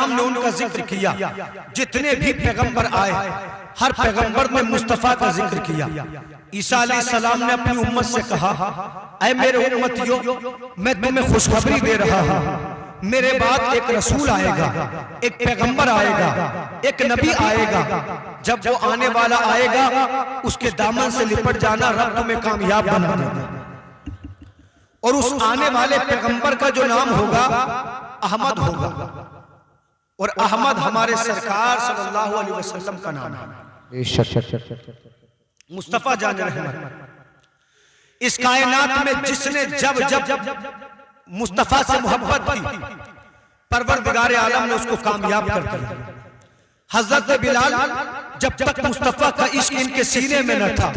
अलैहिस्सलाम ने उनका जिक्र किया। जितने भी पैगंबर आए हर पैगंबर ने मुस्तफ़ा का जिक्र किया। ईसा अलैहिस्सलाम ने अपनी उम्मत से कहा, ऐ मेरे उम्मतियों, मैं तुम्हें खुशखबरी दे रहा हूँ, मेरे बाद एक रसूल आएगा, एक पैगंबर आएगा, एक नबी आएगा। जब वो आने वाला आएगा उसके दामन से लिपट जाना, रब तुम्हें कामयाब बना देगा। और उस आने वाले पैगंबर का जो नाम होगा अहमद होगा, और अहमद हमारे सरकार सल्लल्लाहु अलैहि वसल्लम का नाम है, मुस्तफा जान रहमत। इस कायनात में जिसने जब जब मुस्तफा से मोहब्बत की, परवरदिगार आलम ने उसको कामयाब कर दिया। हजरत बिलाल जब तक मुस्तफा का इश्क इनके सीने में न था,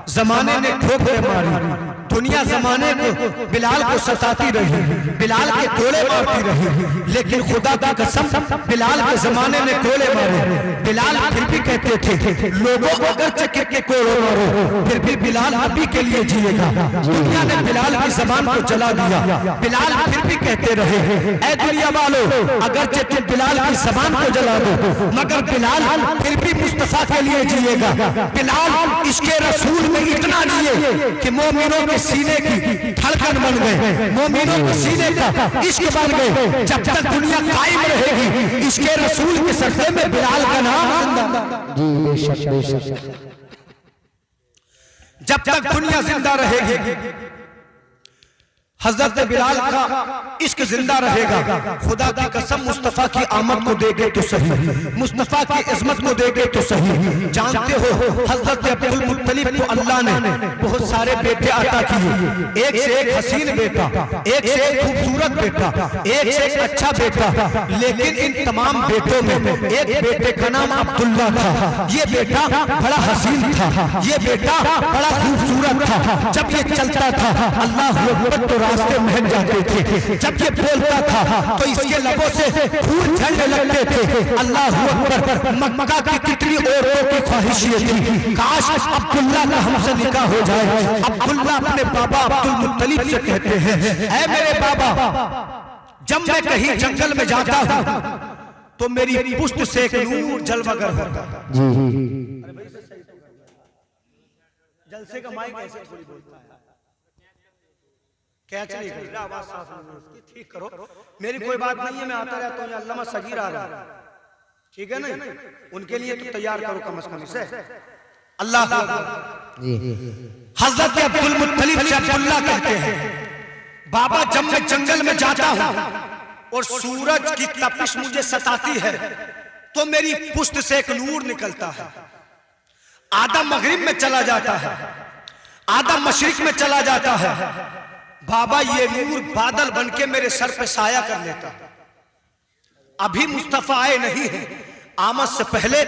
जमाने ने ठोकरें मारी, दुनिया जमाने को बिलाल को सताती रही, बिलाल के कोड़े मारती रही, लेकिन खुदा की कसम बिलाल के जमाने ने कोड़े मारे, बिलाल फिर भी कहते थे लोगों अगर कितने कोड़े मारो फिर भी बिलाल अभी के लिए जिएगा। दुनिया ने बिलाल की जबान को जला दिया, बिलाल फिर भी कहते रहे, ऐ दुनिया वालों अगर तुम बिलाल की जबान को जला दो मगर बिलाल फिर भी मुस्तफा के लिए जिएगा। बिलाल इसके रसूल में इतना जिए कि मोमिनों के सीने की धड़कन बन गए, मोमिनों के सीने का इश्क बन गए। जब तक दुनिया कायम रहेगी इसके रसूल के सदक़े में बिलाल का नाम, जब तक दुनिया जिंदा रहेगी हजरत बिलाल का इश्क जिंदा रहेगा। खुदा की कसम मुस्तफा की आमद को देखे तो सही, मुस्तफा की इज्जत को देखे तो सही। जानते हो हजरत अब्दुल मुत्तलिब को अल्लाह ने बहुत सारे बेटे अता किए, एक से एक हसीन बेटा, एक से एक खूबसूरत बेटा, एक से एक अच्छा बेटा, लेकिन इन तमाम बेटों में एक बेटे का नाम अब्दुल्ला था। ये बेटा बड़ा हसीन था, ये बेटा बड़ा खूबसूरत था। जब ये चलता था अल्लाह अकबर तो रास्ते महक जाते थे, जब ये बोलता था तो इसके लबों से फूल झड़ने लगते थे। अल्लाह अकबर, मक्का की कितनी औरतों की ख्वाहिश ये थी काश अब्दुल्ला का हमसे निकाह हो जाए। अब्दुल्ला अपने बाबा अब्दुल मुत्तलिब से कहते हैं, ऐ मेरे बाबा, जब मैं कहीं जंगल में जाता हूँ तो मेरी पुष्ट से एक नूर जलवागर होता है। जलसे का माइक ऐसे थोड़ी बोलता है, क्या चलेगा, आवाज साफ नहीं, ठीक करो, मेरी कोई बात नहीं है, मैं आता रहता हूँ। अल्लामा सगीर आ रहा है, ठीक है ना, उनके लिए तो तैयार करो कम से कम इसे। अल्लाह हजरत अब्दुल मुत्तलिब से अब्दुल्ला कहते हैं, बाबा जब मैं जंगल में जाता हूँ और सूरज की तपिश मुझे सताती है तो मेरी पुष्ट से एक नूर निकलता है। आधा मगरिब में चला जाता है, आधा मशरिक में चला जाता है। बाबा ये नूर बादल बनके मेरे सर पे साया कर लेता। अभी मुस्तफा आए नहीं है, आमद से पहले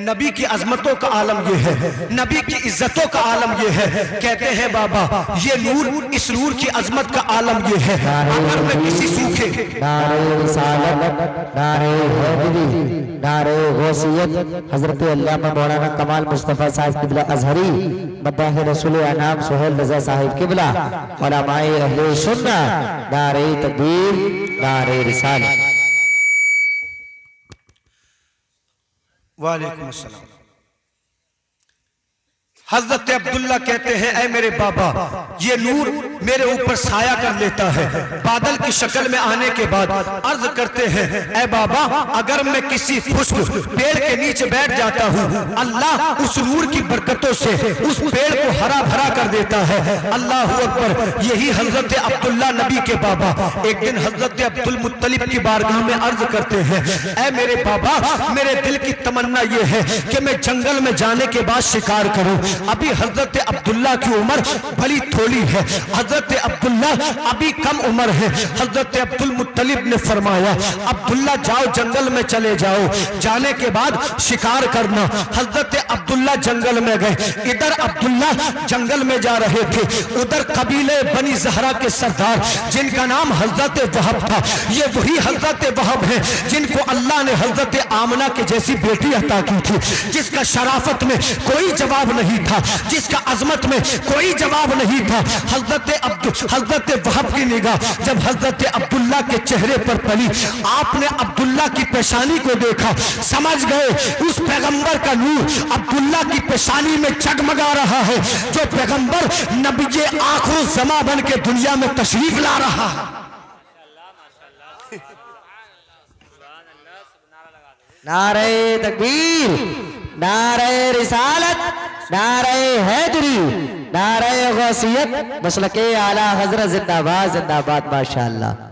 नबी की अजमतों का आलम ये है, नबी की इज्जतों का आलम ये है। कहते हैं बाबा ये नूर, इस नूर की अजमत का आलम ये है। अगर मैं किसी सूखे हजरत अल्लामा मौलाना कमाल मुस्तफ़ा साहिब किबला अजहरी मद्दाह रसूल अनाम सुहेल रज़ा साहिब किबला उलमाए अहले सुन्नत नारे तकबीर नारे रिसालत। वालेकुम अस्सलाम। हजरत अब्दुल्ला कहते हैं, ऐ मेरे बाबा ये नूर मेरे ऊपर साया कर लेता है। बादल की शक्ल में आने के बाद अर्ज करते हैं, ऐ बाबा अगर मैं किसी खुश्क पेड़ के नीचे बैठ जाता हूँ अल्लाह उस नूर की बरकतों से उस पेड़ को हरा भरा कर देता है। अल्लाह अकबर। यही हजरत अब्दुल्ला नबी के बाबा एक दिन हजरत अब्दुल मुत्तलिब की बारगाह में अर्ज करते हैं, ऐ मेरे बाबा मेरे दिल की तमन्ना ये है कि मैं जंगल में जाने के बाद शिकार करूं। अभी हजरत अब्दुल्ला की उम्र बड़ी थोड़ी है, हजरत अब्दुल्ला अभी कम उम्र है। हजरत अब्दुल मुत्तलिब ने फरमाया, अब्दुल्ला जाओ जंगल में चले जाओ, जाने के बाद शिकार करना। हजरत अब्दुल्ला जंगल में गए। इधर अब्दुल्ला जंगल में जा रहे थे, उधर कबीले बनी ज़हरा के सरदार जिनका नाम हजरत वहब था, ये वही हजरत वहब है जिनको अल्लाह ने हजरत आमना के जैसी बेटी अता की थी, जिसका शराफत में कोई जवाब नहीं था, जिसका अजमत में कोई जवाब नहीं था। हजरत हजरत वहब की निगाह जब हजरत अब्दुल्ला के चेहरे पर पड़ी, आपने अब्दुल्ला की पेशानी को देखा, समझ गए उस पैगंबर का नूर अब्दुल्ला की पेशानी में जगमगा रहा है, जो पैगंबर नबी आखिर ज़मा बन के दुनिया में तशरीफ ला रहा है। नारे तकबीर, नारे रिसालत, नारे हैदरी, नारे गौसियत, मसलके आला हजरत जिंदाबाद जिंदाबाद माशाअल्लाह।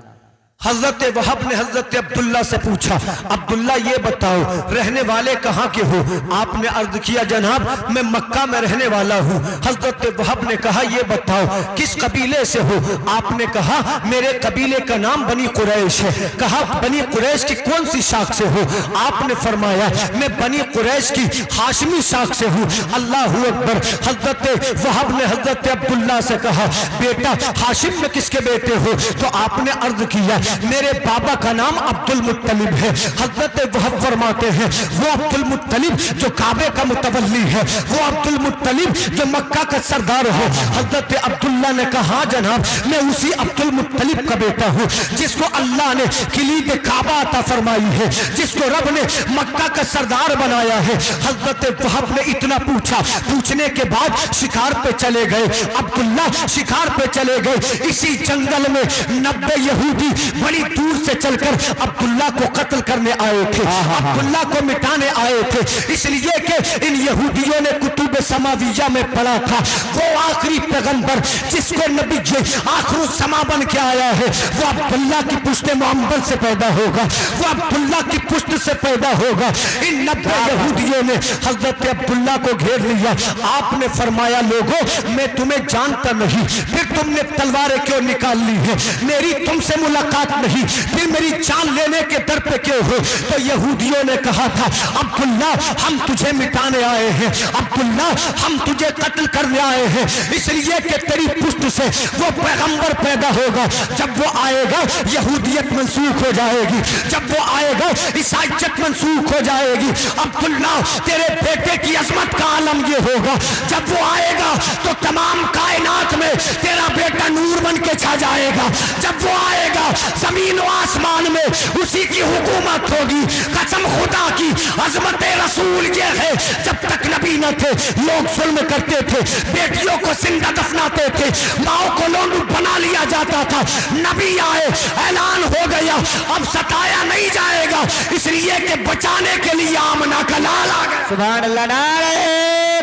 हजरत वहब ने हजरत अब्दुल्ला से पूछा, अब्दुल्ला ये बताओ रहने वाले कहाँ के हो? आपने अर्ज किया जनाब मैं मक्का में रहने वाला हूँ। हजरत वहब ने कहा ये बताओ किस कबीले से हो? आपने कहा मेरे कबीले का नाम बनी कुरैश है। कहा बनी कुरैश की कौन सी शाख से हो? आपने फरमाया मैं बनी कुरैश की हाशमी शाख से हूँ। अल्लाह अकबर। हजरत वहब ने हजरत अब्दुल्ला से कहा बेटा हाशिम में किसके बेटे हो? तो आपने अर्ज किया मेरे बाबा का नाम अब्दुल मुत्तलिब है। हजरत वहब फरमाते हैं वो अब्दुल मुत्तलिब जो काबे का मुतवल्ली है, वो अब्दुल मुत्तलिब जो मक्का का सरदार है। हजरत अब्दुल्ला ने कहा जनाब मैं उसी अब्दुल मुत्तलिब का बेटा हूँ जिसको अल्लाह ने किलीद काबा अता फरमाई है, जिसको रब ने मक्का का सरदार बनाया है। हजरत वहब ने इतना पूछा, पूछने के बाद शिकार पे चले गए। अब्दुल्ला शिकार पे चले गए। इसी जंगल में 90 यहूदी बड़ी दूर से चलकर अब्दुल्ला को कत्ल करने आए थे, अब्दुल्ला को मिटाने आए थे, इसलिए कि इन यहूदियों ने कुतुब समाविया में पढ़ा था वो आखिरी पैगंबर जिसको नबी आखिर समा बन के आया है वो अब्दुल्ला की पुश्त मुअम्बर से पैदा होगा, वो अब्दुल्ला की पुश्त से पैदा होगा। इन 90 यहूदियों ने हजरत अब्दुल्ला को घेर लिया। आपने फरमाया लोगों मैं तुम्हें जानता नहीं, फिर तुमने तलवारें क्यों निकाल ली है? मेरी तुमसे मुलाकात नहीं, फिर मेरी जान लेने के दर पे क्यों हो? तो यहूदियों ने कहा था अब्दुल्ला हम तुझे मिटाने आए हैं, अब्दुल्ला हम तुझे कत्ल करने आए हैं, इसलिए कि तेरी पुश्त से वो पैगंबर पैदा होगा। जब वो आएगा यहूदियत मंसूख हो जाएगी, जब वो आएगा ईसाईयत मंसूख हो जाएगी। अब्दुल्ला तेरे बेटे की अजमत का आलम ये होगा, जब वो आएगा तो तमाम कायनात में तेरा बेटा नूर बन के छा जाएगा। जब वो आएगा जमीन व आसमान में उसी की हुकूमत होगी। कसम खुदा की अजमत रसूल ये है जब तक नबी न थे लोग जुल्म करते थे, बेटियों को जिंदा दफनाते थे, माओ को लोंडू बना लिया जाता था। नबी आए ऐलान हो गया अब सताया नहीं जाएगा, इसलिए कि बचाने के लिए आमना का लाल आ गया। सुभान अल्लाह। नारे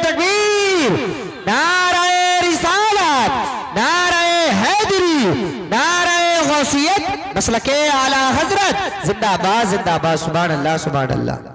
तकबीर, नारे रिसालत, नारे हैदरी, नारे गौसियत, मसलके आला हजरत जिंदाबाद जिंदाबाद। सुभान अल्लाह सुभान अल्लाह।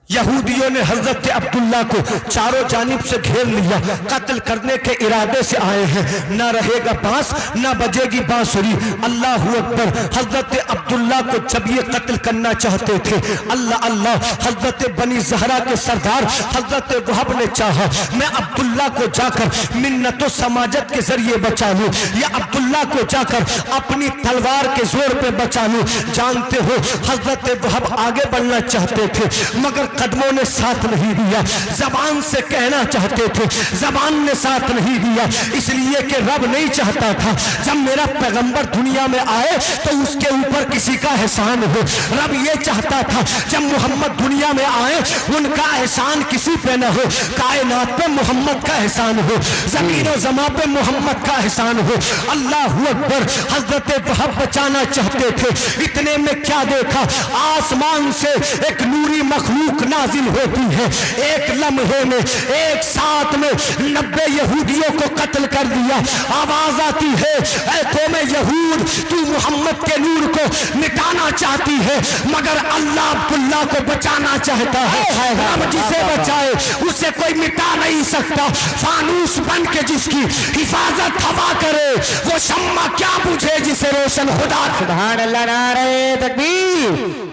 यहूदियों ने हजरत अब्दुल्ला को चारों जानिब से घेर लिया, कत्ल करने के इरादे से आए हैं। ना रहेगा बांस ना बजेगी बांसुरी। अल्लाह अकबर। हजरत अब्दुल्ला को जब ये कत्ल करना चाहते थे अल्लाह अल्लाह हजरत बनी जहरा के सरदार हजरत वहब ने चाहा मैं अब्दुल्ला को जाकर मिन्नतो समाजत के जरिए बचा लूं या अब्दुल्ला को जाकर अपनी तलवार के जोर पे बचा लूं। जानते हो हजरत वहब आगे बढ़ना चाहते थे मगर कदमों ने साथ नहीं दिया। जबान से कहना चाहते थे, जबान ने साथ नहीं दिया, इसलिए कि रब नहीं चाहता था जब मेरा पैगंबर दुनिया में आए तो उसके ऊपर किसी का एहसान हो। रब ये चाहता था जब मोहम्मद दुनिया में आए उनका एहसान किसी पे न हो, कायनात पे मोहम्मद का एहसान हो, जमीन और जमा पे मोहम्मद का एहसान हो। अल्लाह अकबर। हजरत वहब बचाना चाहते थे, इतने में क्या देखा आसमान से एक नूरी मखलूक नाजिल होती है। एक लम्हे में एक साथ में 90 यहूदियों को कत्ल कर दिया। आवाज आती है ऐ कौम यहूद तू मोहम्मद के नूर को मिटाना चाहती है मगर अल्लाह अब्दुल्ला को बचाना चाहता है। रब जिसे बचाए उसे कोई मिटा नहीं सकता। फानूस बन के जिसकी हिफाजत हवा करे वो शम्मा क्या बुझे जिसे रोशन खुदा। सुभान अल्लाह। नारे तकबीर,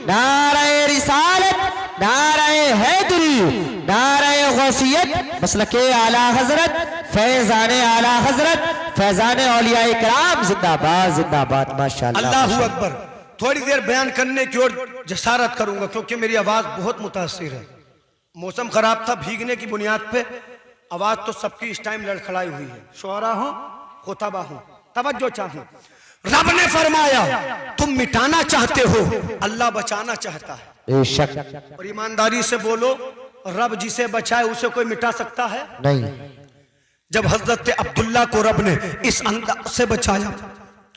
नारे रिसालत, नारे हैदरी, नारे गौसियत, मसलके आला हजरत, फैजाने आला हजरत, फैजाने औलिया इकराम जिंदाबाद जिंदाबाद माशाअल्लाह। अल्लाहू अकबर। थोड़ी देर बयान करने की ओर जसारत करूंगा क्योंकि मेरी आवाज बहुत मुतासिर है। मौसम खराब था, भीगने की बुनियाद पे आवाज तो सबकी इस टाइम लड़खड़ाई हुई है। शोहरा हो खुतबा हो तवज्जो चाहिए। रब ने फरमाया तुम मिटाना चाहते हो, अल्लाह बचाना चाहता है। बेशक। और ईमानदारी से बोलो, रब जिसे बचाए उसे कोई मिटा सकता है नहीं। जब हजरत अब्दुल्ला को रब ने इस अंदाज से बचाया,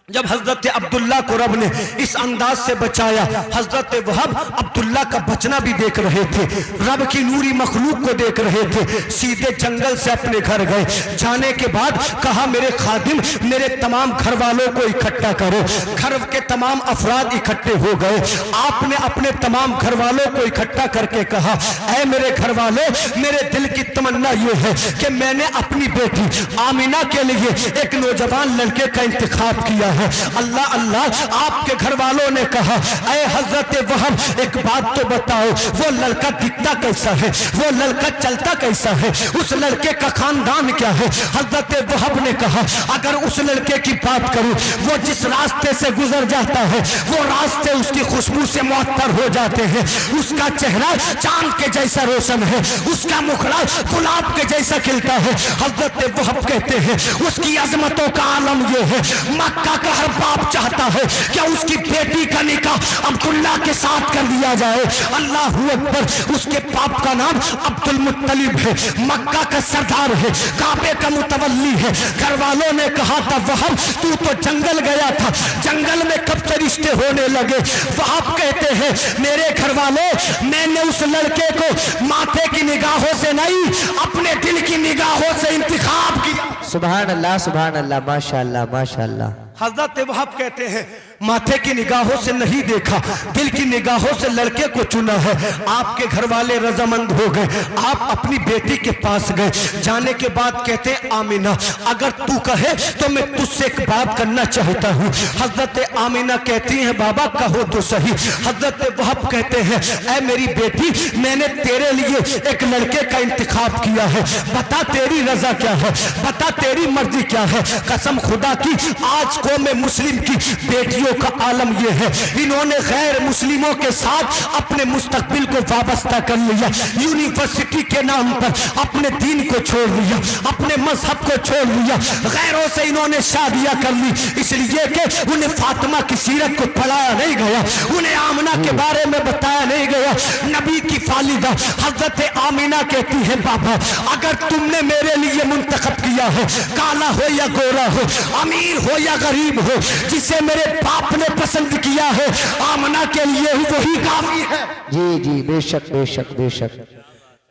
जब हजरत अब्दुल्ला को रब ने इस अंदाज से बचाया, हजरत वहब अब्दुल्ला का बचना भी देख रहे थे, रब की नूरी मखलूक को देख रहे थे, सीधे जंगल से अपने घर गए। जाने के बाद कहा मेरे खादिम मेरे तमाम घर वालों को इकट्ठा करो। घर के तमाम अफराद इकट्ठे हो गए। आपने अपने तमाम घर वालों को इकट्ठा करके कहा, ऐ मेरे घर वालों, मेरे दिल की तमन्ना ये है कि मैंने अपनी बेटी आमिना के लिए एक नौजवान लड़के का इंतखाब किया है। अल्लाह अल्लाह, आपके घर वालों ने कहा, ऐ हजरत वहब एक बात तो बताओ, वो लड़का दिखता कैसा है, वो लड़का चलता कैसा है, उस लड़के का खानदान क्या है? हजरत वहब ने कहा, अगर उस लड़के की बात करूं, वो जिस रास्ते से गुजर जाता है वो रास्ते उसकी खुशबू से मुअत्तर हो जाते हैं। उसका चेहरा चांद के जैसा रोशन है, उसका मुखड़ा गुलाब के जैसा खिलता है। हजरत वहब कहते हैं उसकी अजमतों का आलम ये है, मक्का का हर बाप चाहता है कि उसकी बेटी का निकाह अब्दुल्ला के साथ कर दिया जाए। अल्लाह अकबर। उसके बाप का नाम अब्दुल मुत्तलिब है, मक्का का सरदार है, काबे का मुतवल्ली है। घर वालों ने कहा था वहब तू तो जंगल गया था, जंगल में कब से रिश्ते होने लगे? वहब कहते हैं मेरे घर वालों, मैंने उस लड़के को माथे की निगाहों से नहीं अपने दिल की निगाहों से इंतखाब किया। सुभान अल्लाह, सुभान अल्लाह, माशाअल्लाह, माशाअल्लाह। हजरत वहाब कहते हैं माथे की निगाहों से नहीं देखा, दिल की निगाहों से लड़के को चुना है। आपके घर वाले रजामंद हो गए, आप अपनी बेटी के पास गए। जाने के बाद कहते हैं आमीना अगर तू कहे तो मैं तुझसे एक बात करना चाहता हूँ। हजरत आमीना कहती हैं बाबा कहो तो सही। हजरत वहाब कहते हैं ऐ मेरी बेटी, मैंने तेरे लिए एक लड़के का इंतखाब किया है, बता तेरी रजा क्या है, बता तेरी मर्जी क्या है। कसम खुदा की आज कौम मुस्लिम की बेटियों का आलम यह है, इन्होंने गैर मुस्लिमों के साथ अपने मुस्तकबिल को वाबस्ता कर लिया, यूनिवर्सिटी के नाम पर अपने दीन को छोड़ दिया, अपने मजहब को छोड़ दिया, गैरों से इन्होंने शादियां कर ली, इसलिए कि उन्हें फातिमा की सीरत को पढ़ाया नहीं गया, उन्हें आमिना के बारे में बताया नहीं गया। नबी की फालिदा हजरत आमिना कहती है बाबा अगर तुमने मेरे लिए मुंतखब किया है, काला हो या गोरा हो, अमीर हो या गरीब हो, जिसे मेरे बाप ने पसंद किया है, आमना के लिए वही काफी है। जी जी बेशक बेशक बेशक।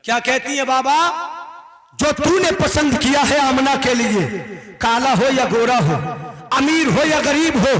क्या कहती है बाबा? जो तूने पसंद किया है आमना के लिए, काला हो या गोरा हो, अमीर हो या गरीब हो,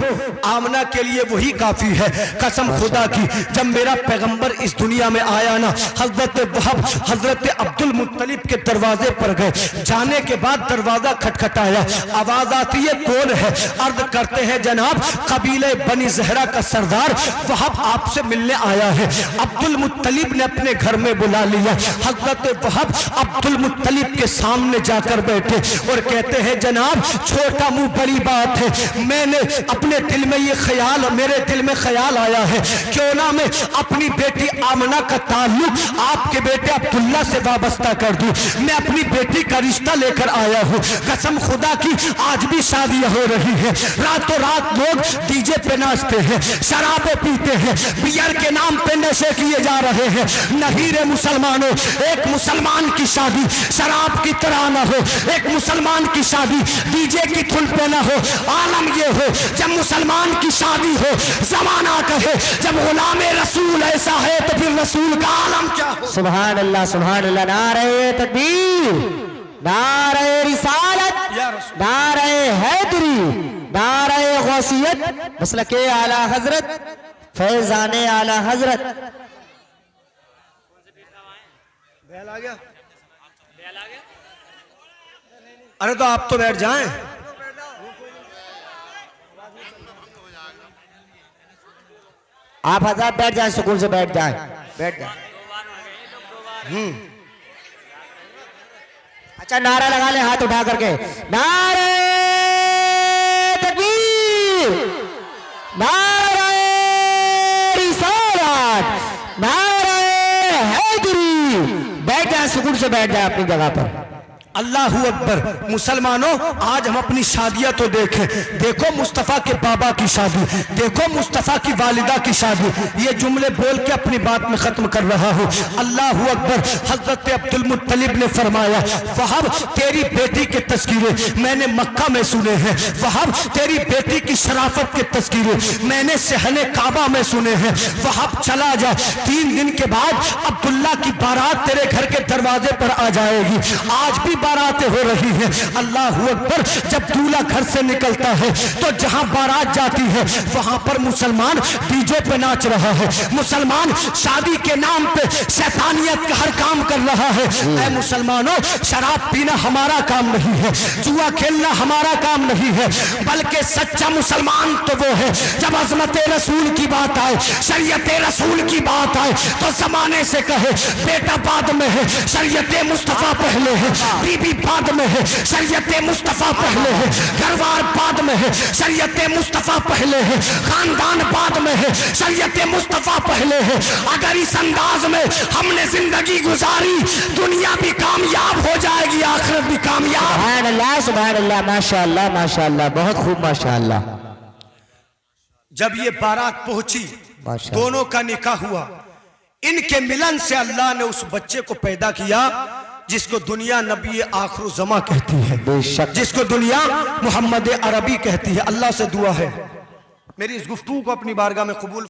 आमना के लिए वही काफी है। कसम खुदा की जब मेरा पैगंबर इस दुनिया में आया ना, हजरत वहब हजरत अब्दुल मुत्तलिब के दरवाजे पर गए। जाने के बाद दरवाजा खटखटाया, आवाज आती है कौन है? अर्ज करते हैं जनाब कबीले बनी जहरा का सरदार वहब आपसे मिलने आया है। अब्दुल मुत्तलिब ने अपने घर में बुला लिया। हजरत वहब अब्दुल मुत्तलिब के सामने जाकर बैठे और कहते हैं जनाब छोटा मुंह बड़ी बात है, मैंने अपने दिल में ये ख्याल, मेरे दिल में ख्याल आया है क्यों ना मैं अपनी बेटी आमना का ताल्लुक आपके बेटे अब्दुल्ला से वाबस्ता कर दूं। मैं अपनी बेटी का रिश्ता लेकर आया हूँ। कसम खुदा की आज भी शादियां हो रही है, रातों रात लोग डीजे पे नाचते हैं, शराबें पीते हैं, बियर के नाम पे नशे किए जा रहे हैं। नहीं रे मुसलमानों, एक मुसलमान की शादी शराब की तरह ना हो, एक मुसलमान की शादी डीजे की धुन पे ना हो। आलम ये हो जब मुसलमान की शादी हो, जमाना कहे जब गुलामे रसूल ऐसा है तो फिर रसूल का आलम क्या हो। सुभान अल्लाह, सुभान अल्लाह। नारे तकबीर, नारे रिसालत, नारे हैदरी, नारे गौसियत, मसलके आला हजरत, फैजाने आला हजरत। बैल आ गया? अरे तो आप तो बैठ जाएं। आप हजरत बैठ जाए, सुकून से बैठ जाए, बैठ जाए। अच्छा नारा लगा ले हाथ उठा करके, नारे तकबीर, नारे रिसालत, नारे हैदरी। बैठ जाए, सुकून से बैठ जाए अपनी जगह पर। अल्लाहू अकबर। मुसलमानों, आज हम अपनी शादियां तो देखें। देखो मुस्तफ़ा के बाबा की शादी, देखो मुस्तफ़ा की वालिदा की शादी। ये जुमले बोल के अपनी बात में खत्म कर रहा हूँ। अल्लाहू अकबर। हजरत अब्दुल मुत्तलिब ने फरमाया, वहाब तेरी बेटी के तस्कीरें मैंने मक्का में सुने हैं, वहाब तेरी बेटी की शराफत के तस्कीरें मैंने सहने काबा में सुने हैं। वहाब चला जा, 3 दिन के बाद अब्दुल्ला की बारात तेरे घर के दरवाजे पर आ जाएगी। आज भी बारातें हो रही हैं। अल्लाहू अकबर। जब दूल्हा घर से निकलता है तो जहां बारात जाती है वहां पर मुसलमान डीजे पे नाच रहा है, मुसलमान शादी के नाम पे शैतानियत का हर काम कर रहा है। ऐ मुसलमानों, शराब पीना हमारा काम नहीं है, जुआ खेलना हमारा काम नहीं है, बल्कि सच्चा मुसलमान तो वो है जब अज़मत रसूल की बात आए, शरीयत रसूल की बात आए तो जमाने से कहे बेटा बाद में है, शरीयत मुस्तफा पहले है, बीबी बाद में है, शरीयत मुस्तफा पहले है, घरवार बाद में है, शरीयत मुस्तफा पहले है, खानदान बाद में है, शरीयत मुस्तफा पहले है। अगर इस अंदाज में हमने जिंदगी गुजारी, दुनिया भी कामयाब हो जाएगी, आखिरत भी कामयाब। सुभान अल्लाह, सुभान अल्लाह, माशाअल्लाह माशाअल्लाह, बहुत खूब माशाअल्लाह। जब ये बारात पहुंची, दोनों का निकाह हुआ। इनके मिलन से अल्लाह ने उस बच्चे को पैदा किया जिसको दुनिया नबी आखिर ज़मा कहती है, बेशक, जिसको दुनिया मोहम्मद अरबी कहती है। अल्लाह से दुआ है मेरी इस गुफ्तगू को अपनी बारगाह में कबूल